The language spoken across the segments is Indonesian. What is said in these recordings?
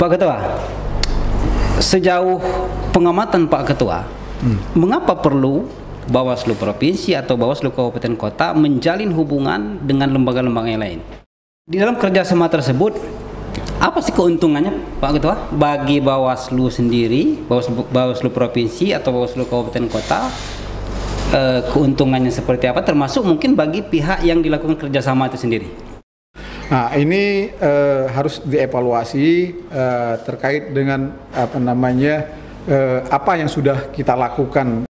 Pak Ketua, sejauh pengamatan Pak Ketua, mengapa perlu Bawaslu Provinsi atau Bawaslu Kabupaten Kota menjalin hubungan dengan lembaga-lembaga yang lain? Di dalam kerjasama tersebut, apa sih keuntungannya Pak Ketua bagi Bawaslu sendiri, Bawaslu Provinsi atau Bawaslu Kabupaten Kota? Keuntungannya seperti apa, termasuk mungkin bagi pihak yang dilakukan kerjasama itu sendiri? Nah, ini harus dievaluasi terkait dengan apa yang sudah kita lakukan.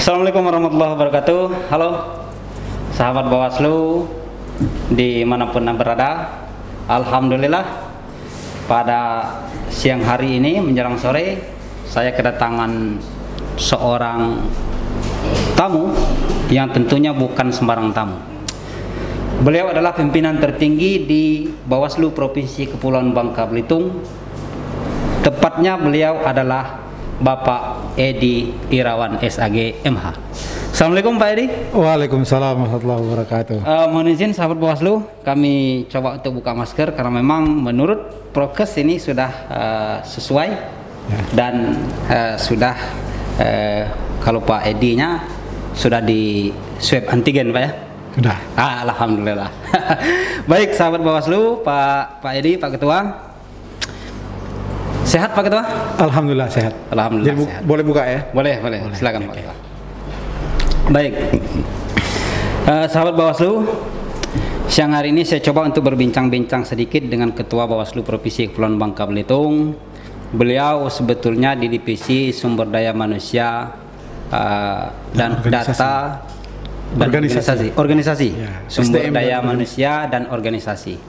Assalamualaikum warahmatullahi wabarakatuh. Halo sahabat Bawaslu dimanapun berada. Alhamdulillah pada siang hari ini menjelang sore saya kedatangan seorang tamu yang tentunya bukan sembarang tamu. Beliau adalah pimpinan tertinggi di Bawaslu Provinsi Kepulauan Bangka Belitung. Tepatnya beliau adalah Bapak Edi Irawan SAG MH. Assalamualaikum Pak Edi. Waalaikumsalam warahmatullahi wabarakatuh. Mohon izin sahabat Bawaslu, kami coba untuk buka masker karena memang menurut prokes ini sudah sesuai ya. Dan sudah kalau Pak Edi-nya sudah di swab antigen Pak ya? Sudah. Alhamdulillah. Baik sahabat Bawaslu, Pak Edi, Pak Ketua. Sehat Pak Ketua? Alhamdulillah sehat. Alhamdulillah. Jadi, sehat. Boleh buka ya? Boleh. Silakan Pak Ketua. Baik. Sahabat Bawaslu, siang hari ini saya coba untuk berbincang-bincang sedikit dengan Ketua Bawaslu Provinsi Kepulauan Bangka Belitung. Beliau sebetulnya di divisi sumber daya manusia dan data dan organisasi. Ya, sumber daya manusia dan organisasi.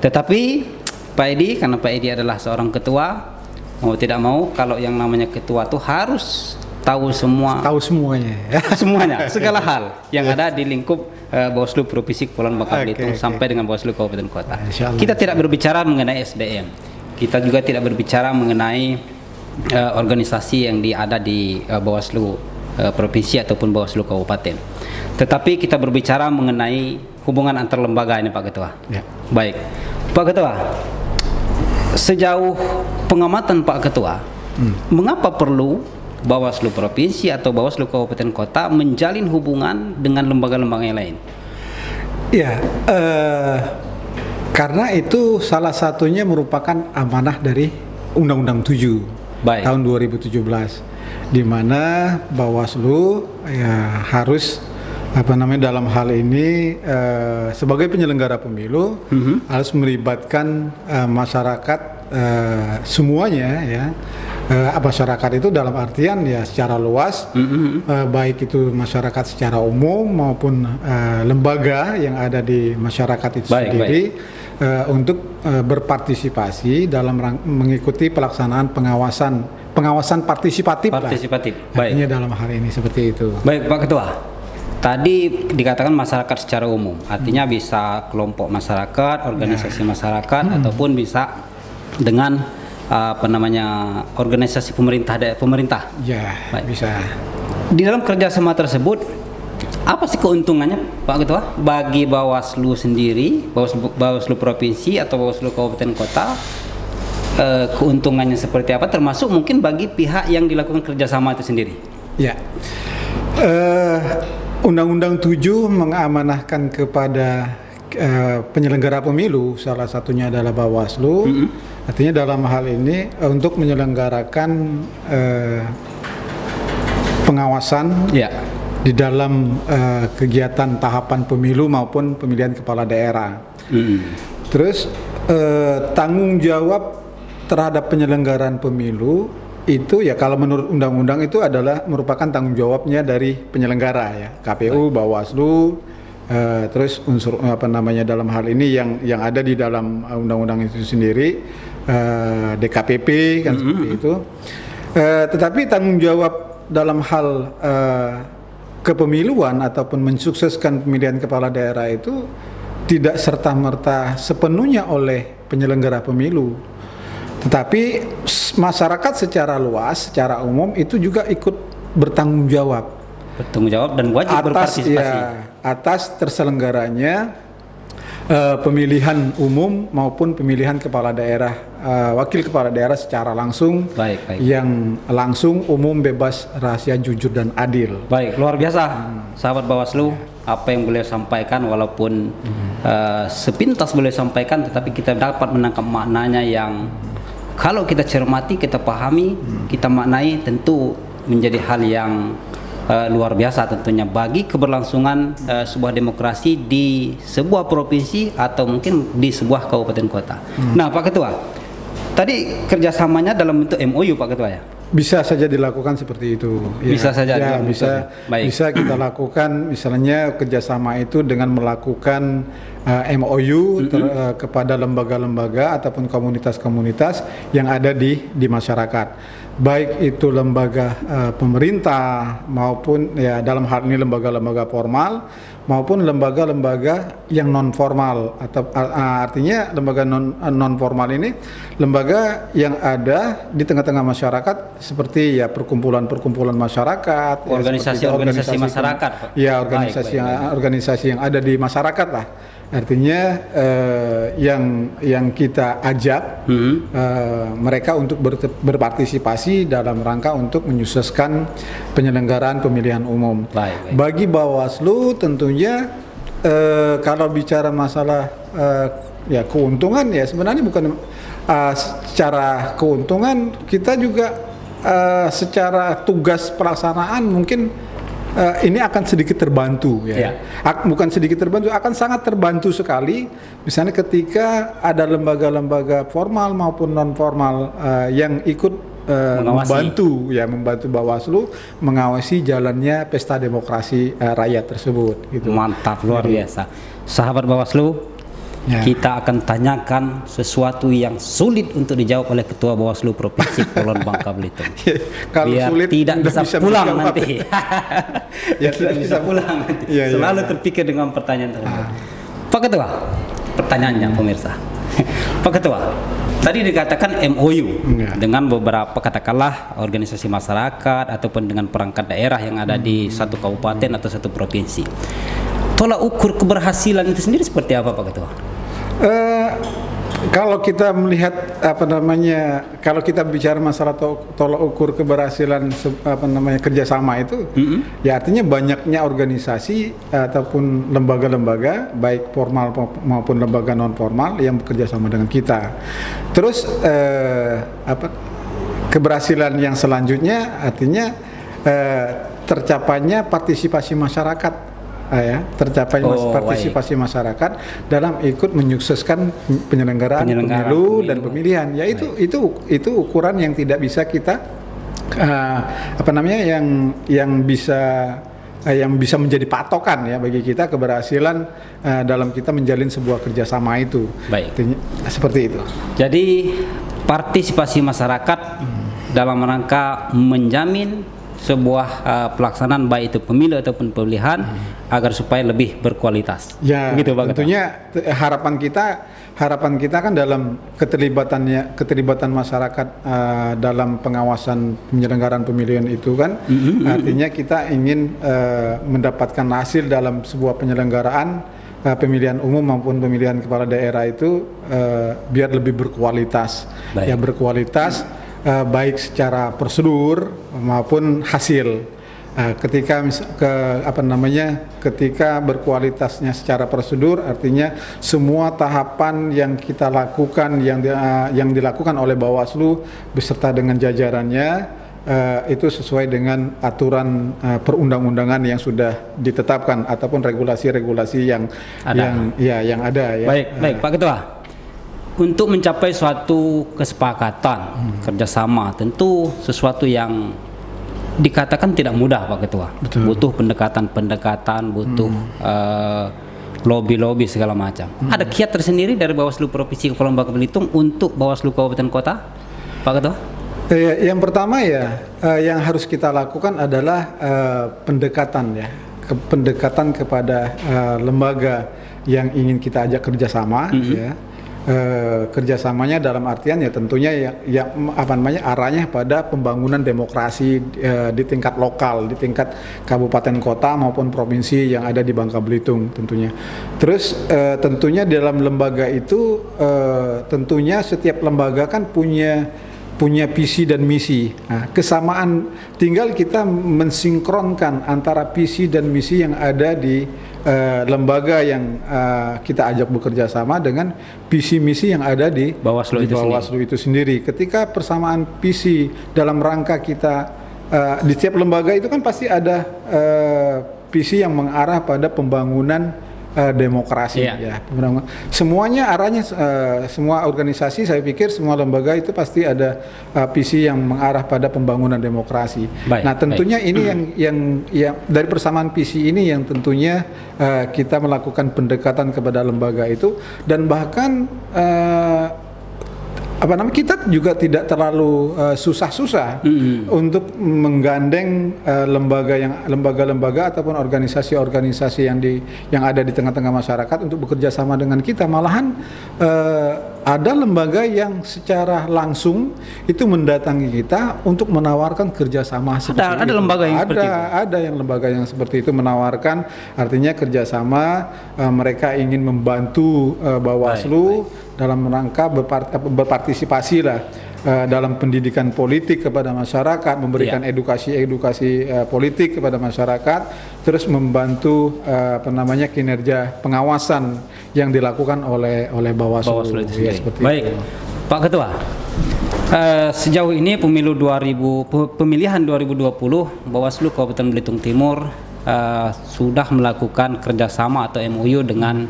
Tetapi Pak Edi, karena Pak Edi adalah seorang ketua, mau tidak mau kalau yang namanya ketua tuh harus tahu semuanya semuanya, segala hal yang ada di lingkup Bawaslu Provinsi Kepulauan Bangka Belitung sampai dengan Bawaslu Kabupaten Kota. Kita tidak berbicara mengenai SDM, kita juga tidak berbicara mengenai organisasi yang ada di Bawaslu Provinsi ataupun Bawaslu Kabupaten, tetapi kita berbicara mengenai hubungan antar lembaga ini Pak Ketua. Ya. Baik Pak Ketua, sejauh pengamatan Pak Ketua, mengapa perlu Bawaslu Provinsi atau Bawaslu Kabupaten Kota menjalin hubungan dengan lembaga-lembaga yang lain? Ya, karena itu salah satunya merupakan amanah dari Undang-Undang 7 tahun 2017, di mana Bawaslu ya harus dalam hal ini sebagai penyelenggara pemilu harus melibatkan masyarakat semuanya ya. Masyarakat itu dalam artian ya secara luas, baik itu masyarakat secara umum maupun lembaga yang ada di masyarakat itu sendiri. Untuk berpartisipasi dalam mengikuti pelaksanaan pengawasan partisipatif. Artinya dalam hal ini seperti itu. Baik Pak Ketua. Tadi dikatakan masyarakat secara umum, artinya bisa kelompok masyarakat, organisasi masyarakat, ataupun bisa dengan organisasi pemerintah. Ya, bisa. Di dalam kerjasama tersebut, apa sih keuntungannya Pak Ketua bagi Bawaslu sendiri, Bawaslu Provinsi atau Bawaslu Kabupaten Kota? Keuntungannya seperti apa, termasuk mungkin bagi pihak yang dilakukan kerjasama itu sendiri? Ya. Undang-Undang 7 mengamanahkan kepada penyelenggara pemilu, salah satunya adalah Bawaslu. Artinya dalam hal ini untuk menyelenggarakan pengawasan di dalam kegiatan tahapan pemilu maupun pemilihan kepala daerah. Terus tanggung jawab terhadap penyelenggaraan pemilu itu ya kalau menurut undang-undang itu adalah merupakan tanggung jawabnya dari penyelenggara ya, KPU, Bawaslu, terus unsur apa namanya dalam hal ini yang ada di dalam undang-undang itu sendiri, DKPP kan seperti itu. Tetapi tanggung jawab dalam hal kepemiluan ataupun mensukseskan pemilihan kepala daerah itu tidak serta-merta sepenuhnya oleh penyelenggara pemilu, tetapi masyarakat secara luas, secara umum itu juga ikut bertanggung jawab dan wajib berpartisipasi atas terselenggaranya pemilihan umum maupun pemilihan kepala daerah, wakil kepala daerah secara langsung, yang langsung, umum, bebas, rahasia, jujur dan adil. Baik, luar biasa, sahabat Bawaslu, apa yang beliau sampaikan walaupun sepintas beliau sampaikan, tetapi kita dapat menangkap maknanya yang kalau kita cermati, kita pahami, kita maknai, tentu menjadi hal yang luar biasa tentunya bagi keberlangsungan sebuah demokrasi di sebuah provinsi atau mungkin di sebuah kabupaten kota. Nah, Pak Ketua, tadi kerjasamanya dalam bentuk MOU, Pak Ketua, ya? Bisa saja dilakukan seperti itu. Bisa saja. Ya, bisa kita lakukan, misalnya kerjasama itu dengan melakukan MOU kepada lembaga-lembaga ataupun komunitas-komunitas yang ada di masyarakat. Baik itu lembaga pemerintah maupun ya dalam hal ini lembaga-lembaga formal maupun lembaga-lembaga yang non formal, atau artinya lembaga non formal ini lembaga yang ada di tengah-tengah masyarakat seperti ya perkumpulan-perkumpulan masyarakat, organisasi masyarakat. Ya, organisasi yang ada di masyarakat lah. Artinya yang kita ajak mereka untuk berpartisipasi dalam rangka untuk menyukseskan penyelenggaraan pemilihan umum. Bagi Bawaslu tentunya kalau bicara masalah ya keuntungan, ya sebenarnya bukan secara keuntungan, kita juga secara tugas pelaksanaan mungkin ini akan sedikit terbantu, ya. Bukan sedikit terbantu, akan sangat terbantu sekali. Misalnya ketika ada lembaga-lembaga formal maupun non formal yang ikut membantu Bawaslu mengawasi jalannya pesta demokrasi rakyat tersebut. Gitu. Mantap, luar biasa, sahabat Bawaslu. Kita akan tanyakan sesuatu yang sulit untuk dijawab oleh Ketua Bawaslu Provinsi Kepulauan Bangka Belitung. Kalau biar sulit tidak bisa pulang nanti. Ya, tidak bisa pulang nanti. Selalu terpikir dengan pertanyaan tersebut. Pak Ketua, pertanyaannya pemirsa. Pak Ketua, tadi dikatakan MOU dengan beberapa katakanlah organisasi masyarakat ataupun dengan perangkat daerah yang ada di satu kabupaten atau satu provinsi. Tolak ukur keberhasilan itu sendiri seperti apa, Pak Ketua? Kalau kita melihat kalau kita bicara masalah tolak ukur keberhasilan kerjasama itu, ya artinya banyaknya organisasi ataupun lembaga-lembaga baik formal maupun lembaga non formal yang bekerja sama dengan kita. Terus keberhasilan yang selanjutnya artinya tercapainya partisipasi masyarakat. Partisipasi masyarakat dalam ikut menyukseskan penyelenggaraan pemilu dan pemilihan. Ya itu ukuran yang tidak bisa kita yang bisa menjadi patokan ya bagi kita keberhasilan dalam kita menjalin sebuah kerjasama itu. Seperti itu. Jadi partisipasi masyarakat dalam rangka menjamin sebuah pelaksanaan baik itu pemilu ataupun pemilihan agar supaya lebih berkualitas. Ya, begitu, tentunya harapan kita kan dalam keterlibatan masyarakat dalam pengawasan penyelenggaraan pemilihan itu kan, artinya kita ingin mendapatkan hasil dalam sebuah penyelenggaraan pemilihan umum maupun pemilihan kepala daerah itu biar lebih berkualitas. Ya, berkualitas baik secara prosedur maupun hasil. Ketika berkualitasnya secara prosedur, artinya semua tahapan yang kita lakukan yang dilakukan oleh Bawaslu beserta dengan jajarannya itu sesuai dengan aturan perundang-undangan yang sudah ditetapkan ataupun regulasi-regulasi yang ada. Baik Pak Ketua. Untuk mencapai suatu kesepakatan kerjasama, tentu sesuatu yang dikatakan tidak mudah Pak Ketua. Betul. Butuh pendekatan-pendekatan, butuh lobby-lobby segala macam. Ada kiat tersendiri dari Bawaslu Provinsi Kepulauan Bangka Belitung untuk Bawaslu Kabupaten Kota, Pak Ketua? Yang pertama ya, yang harus kita lakukan adalah pendekatan ya, pendekatan kepada lembaga yang ingin kita ajak kerjasama, ya. Kerjasamanya dalam artian ya tentunya ya apa namanya arahnya pada pembangunan demokrasi di tingkat lokal, di tingkat kabupaten kota maupun provinsi yang ada di Bangka Belitung tentunya. Terus tentunya dalam lembaga itu tentunya setiap lembaga kan punya visi dan misi. Nah, kesamaan tinggal kita mensinkronkan antara visi dan misi yang ada di lembaga yang kita ajak bekerja sama dengan visi misi yang ada di Bawaslu itu sendiri. Ketika persamaan visi dalam rangka kita di setiap lembaga itu kan pasti ada visi yang mengarah pada pembangunan demokrasi, ya. Semuanya arahnya, semua organisasi saya pikir semua lembaga itu pasti ada visi yang mengarah pada pembangunan demokrasi. Nah tentunya ini yang dari persamaan visi ini yang tentunya kita melakukan pendekatan kepada lembaga itu, dan bahkan kita juga tidak terlalu susah-susah untuk menggandeng lembaga-lembaga ataupun organisasi-organisasi yang ada di tengah-tengah masyarakat untuk bekerja sama dengan kita. Malahan ada lembaga yang secara langsung itu mendatangi kita untuk menawarkan kerjasama seperti itu. Ada lembaga yang seperti itu? Ada yang lembaga yang seperti itu menawarkan, artinya kerjasama, mereka ingin membantu Bawaslu dalam rangka berpartisipasi lah dalam pendidikan politik kepada masyarakat, memberikan edukasi politik kepada masyarakat, terus membantu kinerja pengawasan yang dilakukan oleh Bawaslu itu sendiri. Baik, Pak Ketua, sejauh ini pemilihan 2020 Bawaslu Kabupaten Belitung Timur sudah melakukan kerjasama atau MOU dengan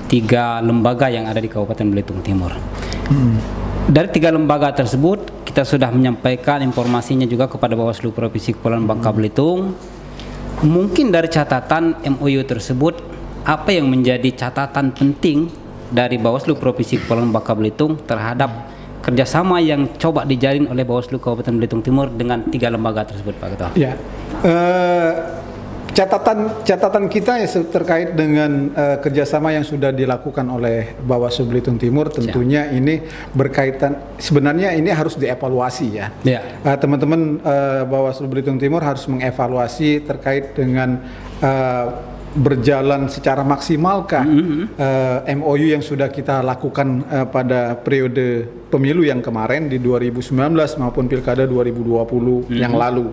3 lembaga yang ada di Kabupaten Belitung Timur. Dari 3 lembaga tersebut kita sudah menyampaikan informasinya juga kepada Bawaslu Provinsi Kepulauan Bangka Belitung. Mungkin dari catatan MOU tersebut, apa yang menjadi catatan penting dari Bawaslu Provinsi Kepulauan Bangka Belitung terhadap kerjasama yang coba dijalin oleh Bawaslu Kabupaten Belitung Timur dengan 3 lembaga tersebut, Pak Ketua? Ya, catatan kita ya terkait dengan kerjasama yang sudah dilakukan oleh Bawaslu Belitung Timur, tentunya ini berkaitan, sebenarnya ini harus dievaluasi ya. Teman-teman Bawaslu Belitung Timur harus mengevaluasi terkait dengan berjalan secara maksimalkah MOU yang sudah kita lakukan pada periode pemilu yang kemarin di 2019 maupun Pilkada 2020 yang lalu.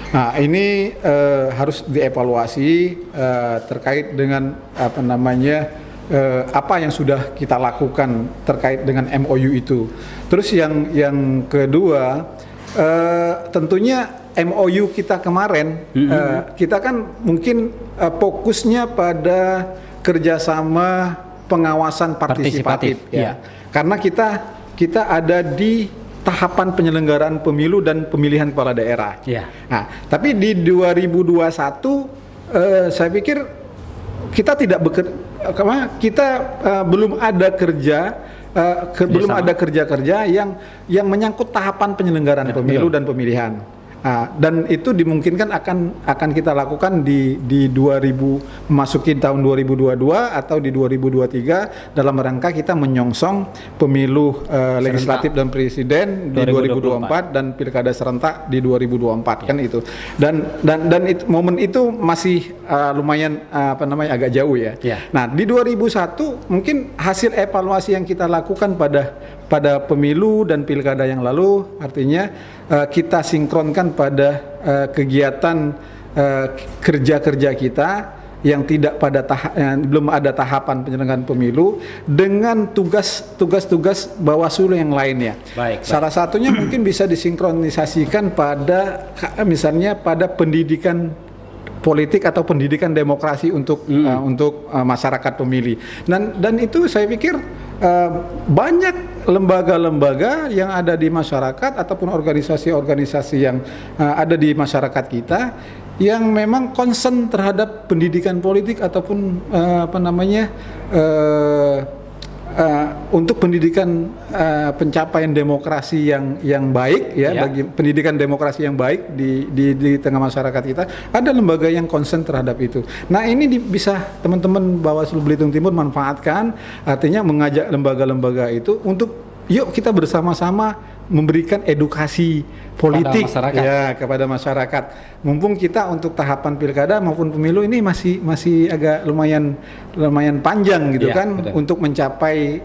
Nah ini harus dievaluasi terkait dengan apa yang sudah kita lakukan terkait dengan MOU itu. Terus yang kedua, tentunya MOU kita kemarin kita kan mungkin fokusnya pada kerjasama pengawasan partisipatif. Ya. Karena kita ada di tahapan penyelenggaraan pemilu dan pemilihan kepala daerah. Nah, tapi di 2021 saya pikir kita tidak belum ada kerja yang menyangkut tahapan penyelenggaraan pemilu dan pemilihan. Dan itu dimungkinkan akan kita lakukan di 2000 memasuki tahun 2022 atau di 2023 dalam rangka kita menyongsong pemilu legislatif dan presiden di 2024 dan pilkada serentak di 2024 kan itu. Dan momen itu masih lumayan agak jauh ya. Nah, di 2001 mungkin hasil evaluasi yang kita lakukan pada pemilu dan pilkada yang lalu, artinya kita sinkronkan pada kegiatan kerja kita yang tidak belum ada tahapan penyelenggaraan pemilu dengan tugas-tugas Bawaslu yang lainnya. Salah satunya mungkin bisa disinkronisasikan pada misalnya pada pendidikan politik atau pendidikan demokrasi untuk masyarakat pemilih. Dan itu saya pikir banyak lembaga-lembaga yang ada di masyarakat ataupun organisasi-organisasi yang ada di masyarakat kita yang memang concern terhadap pendidikan politik ataupun untuk pendidikan pencapaian demokrasi yang baik bagi pendidikan demokrasi yang baik di tengah masyarakat kita, ada lembaga yang concern terhadap itu. Nah, ini bisa teman-teman Bawaslu Belitung Timur manfaatkan, artinya mengajak lembaga-lembaga itu untuk yuk kita bersama-sama memberikan edukasi politik kepada masyarakat. Mumpung kita untuk tahapan pilkada maupun pemilu ini masih agak lumayan panjang gitu betul. Untuk mencapai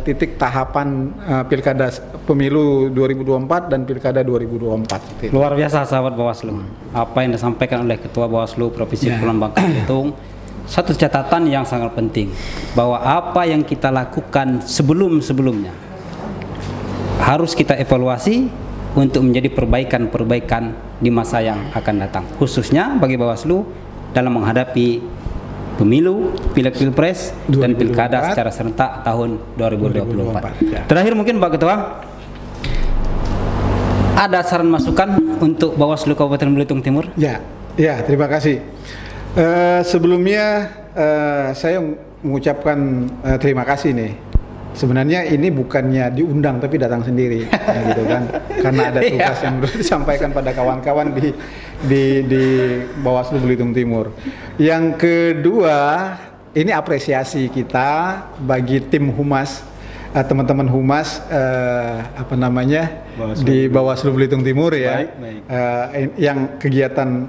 titik tahapan pilkada pemilu 2024 dan pilkada 2024. Luar biasa sahabat Bawaslu. Apa yang disampaikan oleh Ketua Bawaslu Provinsi Kepulauan Bangka Belitung, satu catatan yang sangat penting bahwa apa yang kita lakukan sebelumnya harus kita evaluasi untuk menjadi perbaikan di masa yang akan datang, khususnya bagi Bawaslu dalam menghadapi pemilu, pilek-pilpres dan pilkada secara serentak tahun 2024. Terakhir mungkin Pak Ketua, ada saran masukan untuk Bawaslu Kabupaten Belitung Timur? Ya, terima kasih. Sebelumnya saya mengucapkan terima kasih nih. Sebenarnya ini bukannya diundang tapi datang sendiri, gitu kan? Karena ada tugas yang harus disampaikan pada kawan-kawan di Bawaslu Belitung Timur. Yang kedua, ini apresiasi kita bagi tim humas, teman-teman humas di Bawaslu Belitung Timur ya. Baik. Yang kegiatan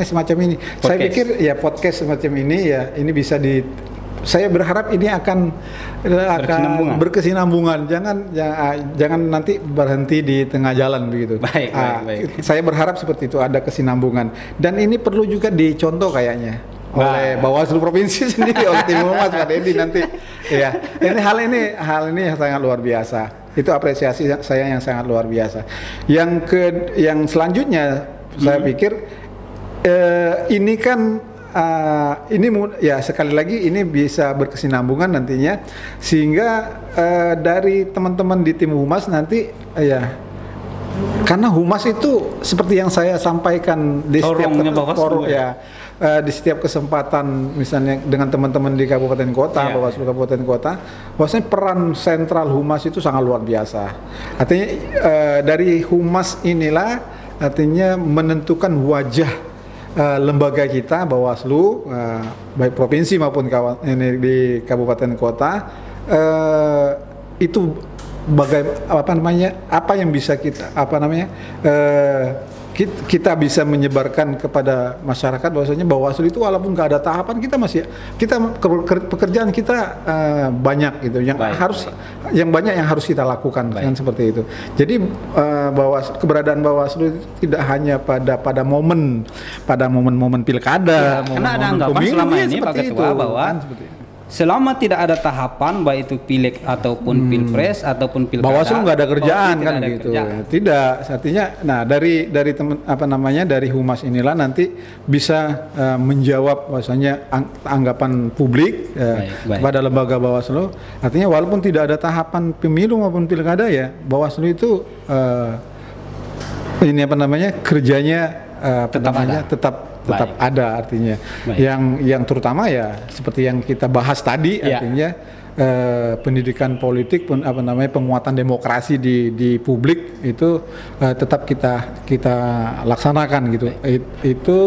semacam ini. Podcast. Saya pikir podcast semacam ini ini bisa saya berharap ini akan berkesinambungan. Jangan nanti berhenti di tengah jalan begitu. Baik. Saya berharap seperti itu, ada kesinambungan. Dan ini perlu juga dicontoh kayaknya oleh Bawaslu Provinsi sendiri, oleh tim humas Pak Dedi nanti. Ya, hal ini yang sangat luar biasa. Itu apresiasi saya yang sangat luar biasa. Yang selanjutnya saya pikir ini kan sekali lagi ini bisa berkesinambungan nantinya, sehingga dari teman-teman di tim humas nanti karena humas itu seperti yang saya sampaikan di setiap di setiap kesempatan, misalnya dengan teman-teman di kabupaten kota, Bawaslu kabupaten kota, bahwasanya peran sentral humas itu sangat luar biasa. Artinya dari humas inilah artinya menentukan wajah lembaga kita Bawaslu, baik provinsi maupun di kabupaten kota, itu apa yang bisa kita bisa menyebarkan kepada masyarakat bahwasanya Bawaslu itu walaupun nggak ada tahapan, pekerjaan kita banyak gitu yang banyak yang harus kita lakukan kan, seperti itu. Jadi keberadaan Bawaslu tidak hanya pada momen pilkada, karena ada anggapan selama ini Pak Ketua bahwa selama tidak ada tahapan baik itu pileg ataupun pilpres ataupun pilkada, Bawaslu nggak ada kerjaan kan gitu. Tidak, artinya dari dari humas inilah nanti bisa menjawab bahwasanya anggapan publik kepada lembaga Bawaslu. Artinya walaupun tidak ada tahapan pemilu maupun pilkada Bawaslu itu kerjanya tetap ada artinya. Yang terutama seperti yang kita bahas tadi, artinya pendidikan politik pun penguatan demokrasi di publik itu tetap kita laksanakan gitu. Itu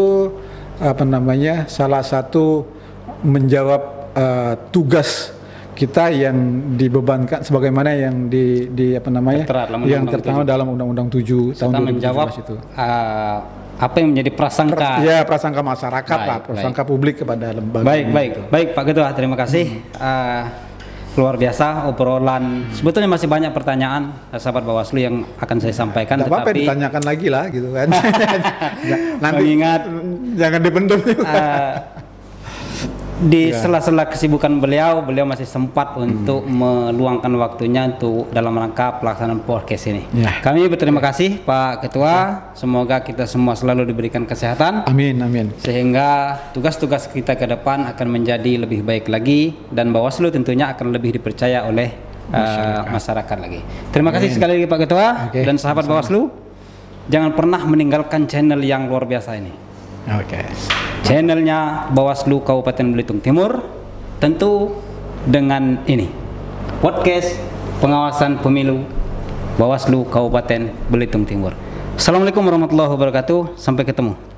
salah satu menjawab tugas kita yang dibebankan sebagaimana yang tertera dalam Undang-Undang 7 tahun 2017 itu. Apa yang menjadi prasangka? Prasangka masyarakat prasangka publik kepada lembaga. Baik Pak Ketua, terima kasih. Luar biasa obrolan. Sebetulnya masih banyak pertanyaan sahabat Bawaslu yang akan saya sampaikan. Tetapi ditanyakan lagi lah gitu kan. Nanti mengingat jangan dipendam. di sela-sela kesibukan beliau masih sempat untuk meluangkan waktunya untuk dalam rangka pelaksanaan podcast ini. Kami berterima kasih Pak Ketua. Semoga kita semua selalu diberikan kesehatan. Amin, amin. Sehingga tugas-tugas kita ke depan akan menjadi lebih baik lagi dan Bawaslu tentunya akan lebih dipercaya oleh masyarakat lagi. Terima kasih sekali lagi Pak Ketua dan sahabat Bawaslu. Jangan pernah meninggalkan channel yang luar biasa ini. Channelnya Bawaslu Kabupaten Belitung Timur, tentu dengan ini podcast pengawasan pemilu Bawaslu Kabupaten Belitung Timur. Assalamualaikum warahmatullahi wabarakatuh. Sampai ketemu.